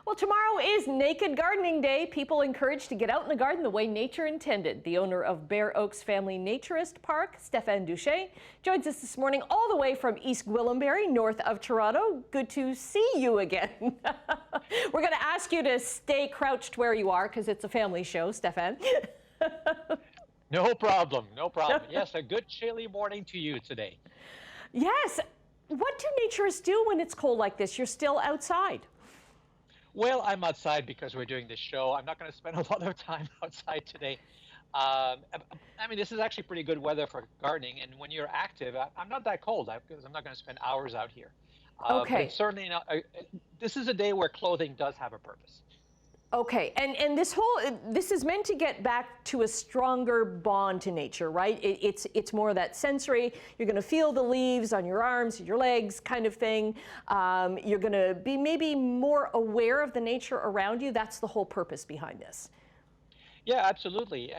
Well, tomorrow is Naked Gardening Day. People encouraged to get out in the garden the way nature intended. The owner of Bear Oaks Family Naturist Park, Stéphane Deschênes, joins us this morning all the way from East Gwillimbury, north of Toronto. Good to see you again. We're going to ask you to stay crouched where you are because it's a family show, Stéphane. No problem, no problem. Yes, a good chilly morning to you today. Yes. What do naturists do when it's cold like this? You're still outside. Well, I'm outside because we're doing this show. I'm not going to spend a lot of time outside today. I mean, this is actually pretty good weather for gardening. And when you're active, I'm not that cold because I'm not going to spend hours out here. Okay. But it's certainly not, this is a day where clothing does have a purpose. Okay, and this is meant to get back to a stronger bond to nature, right? It's more of that sensory. You're going to feel the leaves on your arms, your legs, kind of thing. You're going to be maybe more aware of the nature around you. That's the whole purpose behind this. Yeah, absolutely.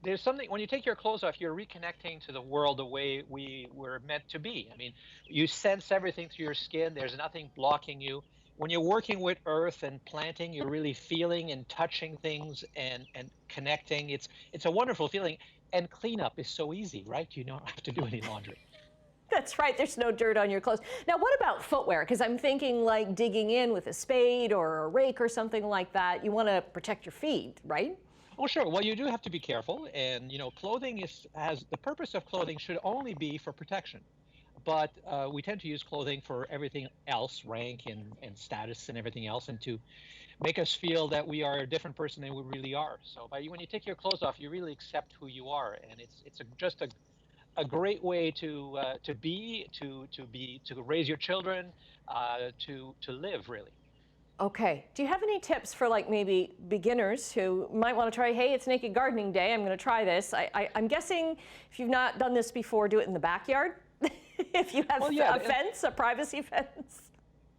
There's something, when you take your clothes off, you're reconnecting to the world the way we were meant to be. I mean, you sense everything through your skin. There's nothing blocking you. When you're working with earth and planting, you're really feeling and touching things and connecting. It's a wonderful feeling. And cleanup is so easy, right? You don't have to do any laundry. That's right. There's no dirt on your clothes. Now, what about footwear? Because I'm thinking like digging in with a spade or a rake or something like that. You want to protect your feet, right? Oh, sure. Well, you do have to be careful. And, you know, clothing has the purpose of clothing should only be for protection. But we tend to use clothing for everything else, rank and status and everything else, and to make us feel that we are a different person than we really are. So when you take your clothes off, you really accept who you are, and it's just a great way to raise your children, to live, really. Okay. Do you have any tips for like maybe beginners who might want to try, hey, it's Naked Gardening Day, I'm going to try this. I'm guessing if you've not done this before, do it in the backyard. If you have a fence, a privacy fence.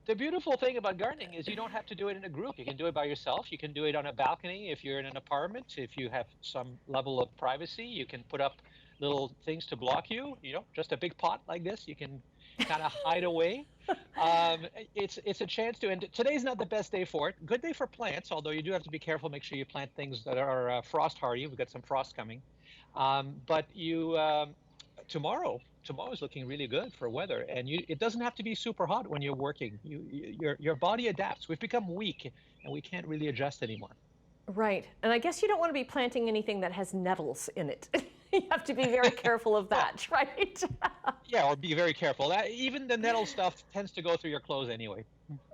The beautiful thing about gardening is you don't have to do it in a group. You can do it by yourself. You can do it on a balcony if you're in an apartment. If you have some level of privacy, you can put up little things to block you. You know, just a big pot like this, you can kind of hide away. It's a chance to, and today's not the best day for it. Good day for plants, although you do have to be careful. Make sure you plant things that are frost hardy. We've got some frost coming. But tomorrow's looking really good for weather, and it doesn't have to be super hot when you're working. Your body adapts. We've become weak, and we can't really adjust anymore. Right, and I guess you don't want to be planting anything that has nettles in it. You have to be very careful of that, right? Yeah, or be very careful. Even the nettle stuff tends to go through your clothes anyway.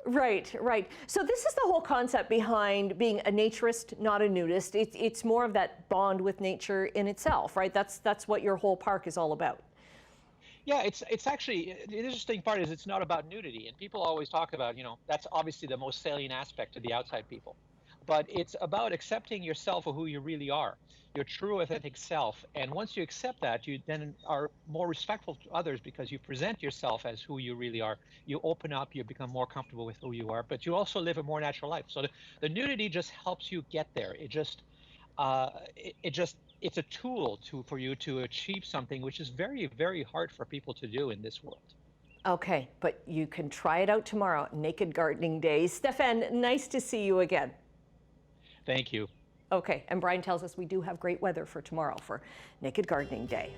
Right, right. So this is the whole concept behind being a naturist, not a nudist. It's more of that bond with nature in itself, right? That's what your whole park is all about. Yeah, it's actually, the interesting part is it's not about nudity. And people always talk about, you know, that's obviously the most salient aspect to the outside people. But it's about accepting yourself for who you really are, your true authentic self. And once you accept that, you then are more respectful to others because you present yourself as who you really are. You open up, you become more comfortable with who you are, but you also live a more natural life. So the nudity just helps you get there. It's a tool for you to achieve something which is very, very hard for people to do in this world. Okay, but you can try it out tomorrow, Naked Gardening Day. Stéphane, nice to see you again. Thank you. Okay, and Brian tells us we do have great weather for tomorrow for Naked Gardening Day.